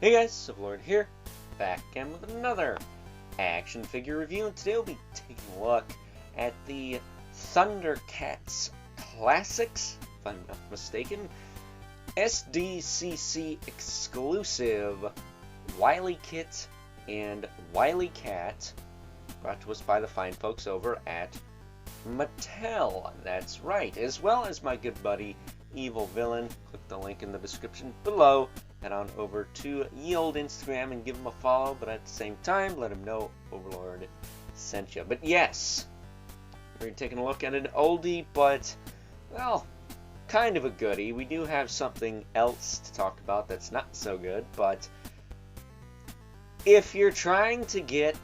Hey guys, Civilord here, back again with another action figure review, and today we'll be taking a look at the Thundercats Classics, if I'm not mistaken, SDCC exclusive WilyKit and WilyKat, brought to us by the fine folks over at Mattel. That's right, as well as my good buddy Evil Villain. Click the link in the description below. Head on over to ye old Instagram and give him a follow, but at the same time, let him know Overlord sent you. But yes, we're taking a look at an oldie, but, well, kind of a goodie. We do have something else to talk about that's not so good, but if you're trying to get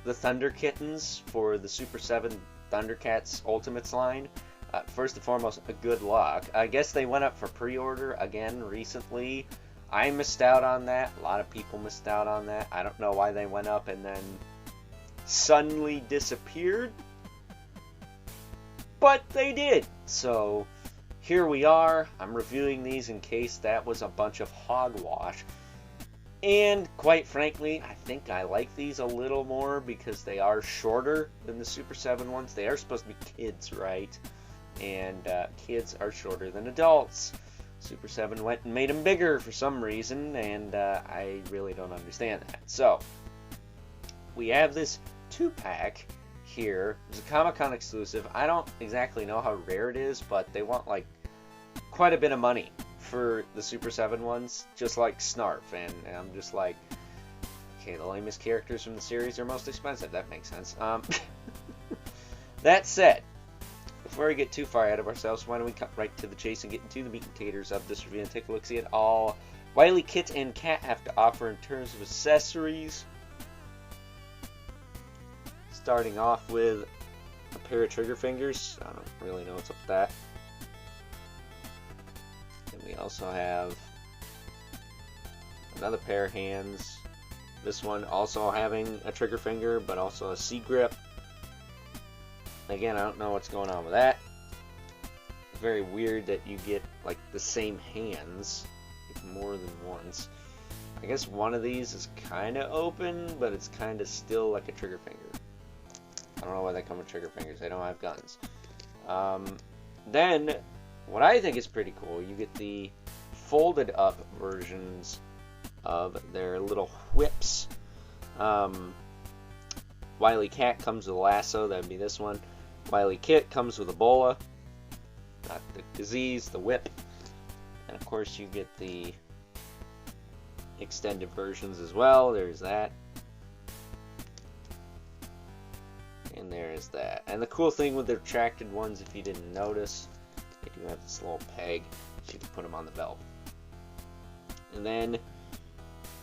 the Thunder Kittens for the Super 7 Thundercats Ultimates line, first and foremost, good luck. I guess they went up for pre-order again recently. I missed out on that. A lot of people missed out on that. I don't know why they went up and then suddenly disappeared, but they did. So here we are. I'm reviewing these in case that was a bunch of hogwash. And quite frankly, I think I like these a little more because they are shorter than the Super 7 ones. They are supposed to be kids, right? And kids are shorter than adults. Super 7 went and made them bigger for some reason, and I really don't understand that. So, we have this 2-pack here. It's a Comic-Con exclusive. I don't exactly know how rare it is, but they want like quite a bit of money for the Super 7 ones, just like Snarf, and I'm just like, okay, the lamest characters from the series are most expensive. That makes sense. That said, before we get too far ahead of ourselves, why don't we cut right to the chase and get into the meat and taters of this review and take a look-see at all WilyKit and Cat have to offer in terms of accessories. Starting off with a pair of trigger fingers. I don't really know what's up with that. And we also have another pair of hands. This one also having a trigger finger, but also a C-grip. Again, I don't know what's going on with that. Very weird that you get like the same hands more than once. I guess one of these is kind of open, but it's kind of still like a trigger finger. I don't know why they come with trigger fingers. They don't have guns. Then, what I think is pretty cool, you get the folded up versions of their little whips. WilyKat comes with a lasso, that would be this one. WilyKit comes with Ebola, not the disease, the whip. And of course you get the extended versions as well. There's that. And there's that. And the cool thing with the retracted ones, if you didn't notice, they do have this little peg so you can put them on the belt. And then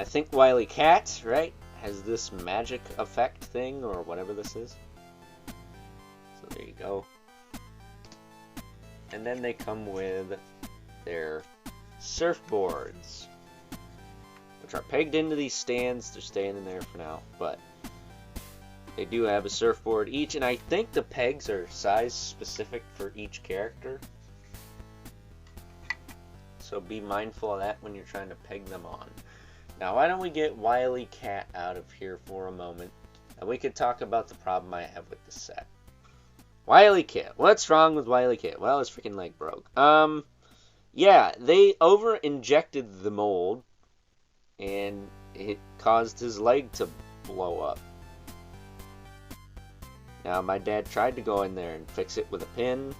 I think WilyKat, right, has this magic effect thing or whatever this is. So there you go. And then they come with their surfboards, which are pegged into these stands. They're staying in there for now, but they do have a surfboard each, and I think the pegs are size specific for each character. So be mindful of that when you're trying to peg them on. Now, why don't we get WilyKat out of here for a moment, and we could talk about the problem I have with the set. WilyKit. What's wrong with WilyKit? Well, his freaking leg broke. Yeah, they over-injected the mold, and it caused his leg to blow up. Now, my dad tried to go in there and fix it with a pin.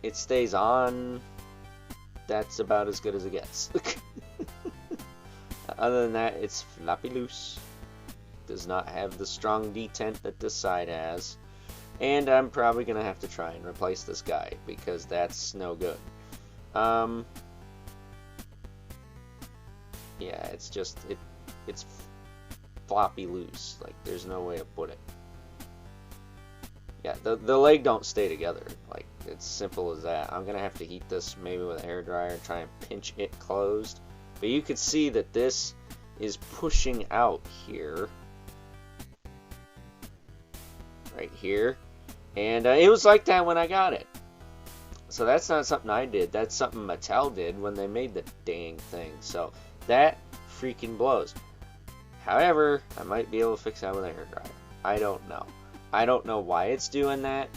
It stays on. That's about as good as it gets. Other than that, it's floppy loose. Does not have the strong detent that this side has. And I'm probably going to have to try and replace this guy because that's no good. Yeah, it's just, it's floppy loose. Like, there's no way to put it. Yeah, the leg don't stay together. Like, it's simple as that. I'm going to have to heat this maybe with a hairdryer and try and pinch it closed. But you can see that this is pushing out here. Right here. And it was like that when I got it. So that's not something I did. That's something Mattel did when they made the dang thing. So that freaking blows. However, I might be able to fix that with a hairdryer. I don't know. I don't know why it's doing that.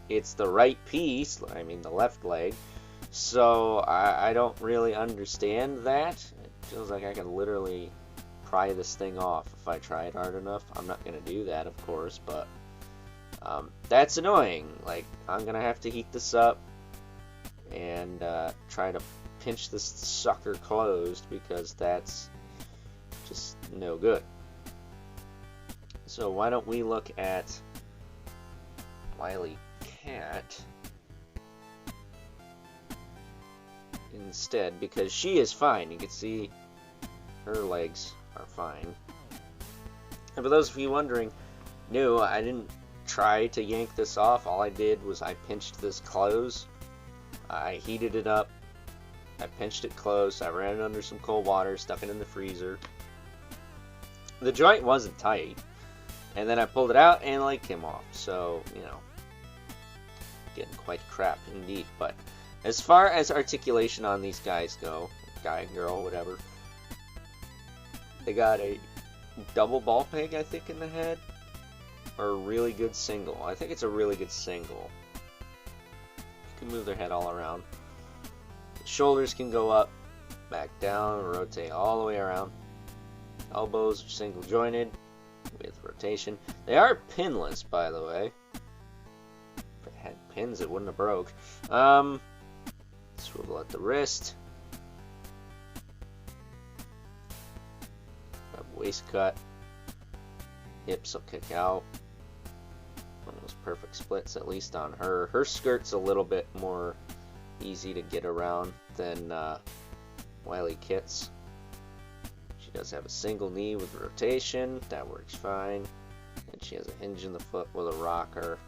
It's the right piece, I mean the left leg. So I don't really understand that. It feels like I could literally pry this thing off if I try it hard enough. I'm not going to do that, of course, but that's annoying. Like, I'm going to have to heat this up and try to pinch this sucker closed, because that's just no good. So why don't we look at WilyKat instead, because she is fine. You can see her legs are fine. And for those of you wondering, no, I didn't try to yank this off. All I did was I pinched this close. I heated it up. I pinched it close. I ran it under some cold water, stuck it in the freezer. The joint wasn't tight. And then I pulled it out and the leg came off. So, you know, getting quite crap indeed. But as far as articulation on these guys go, guy, girl, whatever, they got a double ball peg, I think, in the head, or a really good single. I think it's a really good single. You can move their head all around. The shoulders can go up, back down, rotate all the way around. Elbows are single jointed with rotation. They are pinless, by the way. If it had pins, it wouldn't have broke. Swivel at the wrist. Waist cut. Hips will kick out. One of those perfect splits, at least on her. Her skirt's a little bit more easy to get around than WilyKit's. She does have a single knee with rotation. That works fine. And she has a hinge in the foot with a rocker.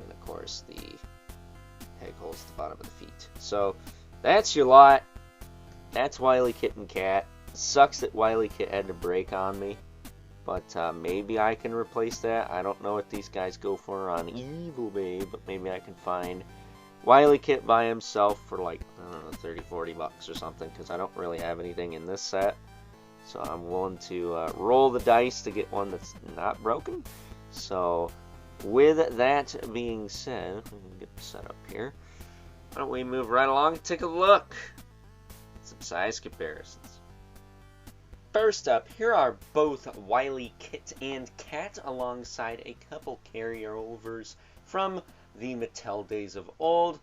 And of course the peg holds the bottom of the feet. So that's your lot. That's WilyKit and Cat. Sucks that WilyKit had to break on me, but maybe I can replace that. I don't know what these guys go for on eBay, but maybe I can find WilyKit by himself for like, I don't know, 30-40 bucks or something, because I don't really have anything in this set. So I'm willing to roll the dice to get one that's not broken. So with that being said, we can get set up here. Why don't we move right along and take a look at some size comparisons. First up, here are both WilyKit and Cat, alongside a couple carryovers from the Mattel days of old,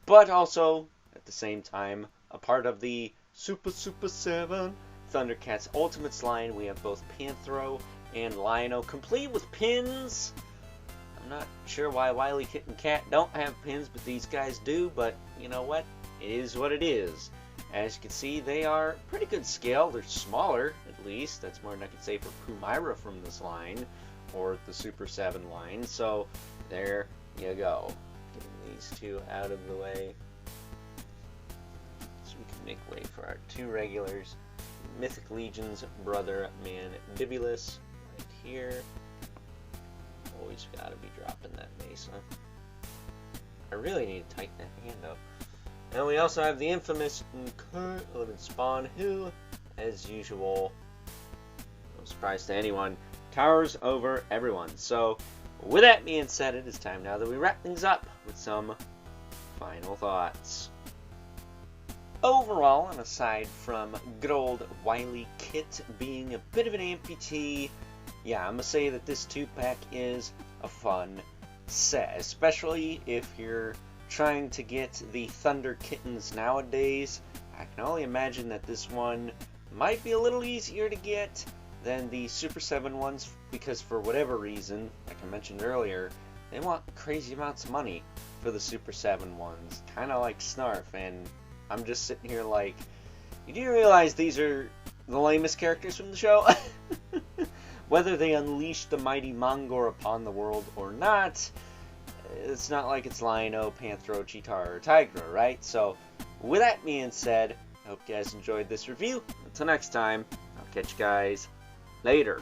but also, at the same time, a part of the Super 7 Thundercats Ultimates line. We have both Panthro and Lion-O, complete with pins. I'm not sure why WilyKit and Cat don't have pins, but these guys do, but you know what? It is what it is. As you can see, they are pretty good scale. They're smaller, at least. That's more than I could say for Pumaira from this line, or the Super 7 line. So, there you go. Getting these two out of the way, so we can make way for our two regulars. Mythic Legion's brother, Mandibulus, right here. Always gotta be dropping that Mesa. I really need to tighten that hand up. And we also have the infamous Living Spawn, who, as usual, no surprise to anyone, towers over everyone. So, with that being said, it is time now that we wrap things up with some final thoughts. Overall, and aside from good old WilyKit being a bit of an amputee, yeah, I'm going to say that this 2-pack is a fun set, especially if you're trying to get the Thunder Kittens nowadays. I can only imagine that this one might be a little easier to get than the Super 7 ones, because for whatever reason, like I mentioned earlier, they want crazy amounts of money for the Super 7 ones, kind of like Snarf, and I'm just sitting here like, you do realize these are the lamest characters from the show? Whether they unleash the mighty Mongor upon the world or not, it's not like it's Lion-O, Panthro, Cheetar, or Tigra, right? So, with that being said, I hope you guys enjoyed this review. Until next time, I'll catch you guys later.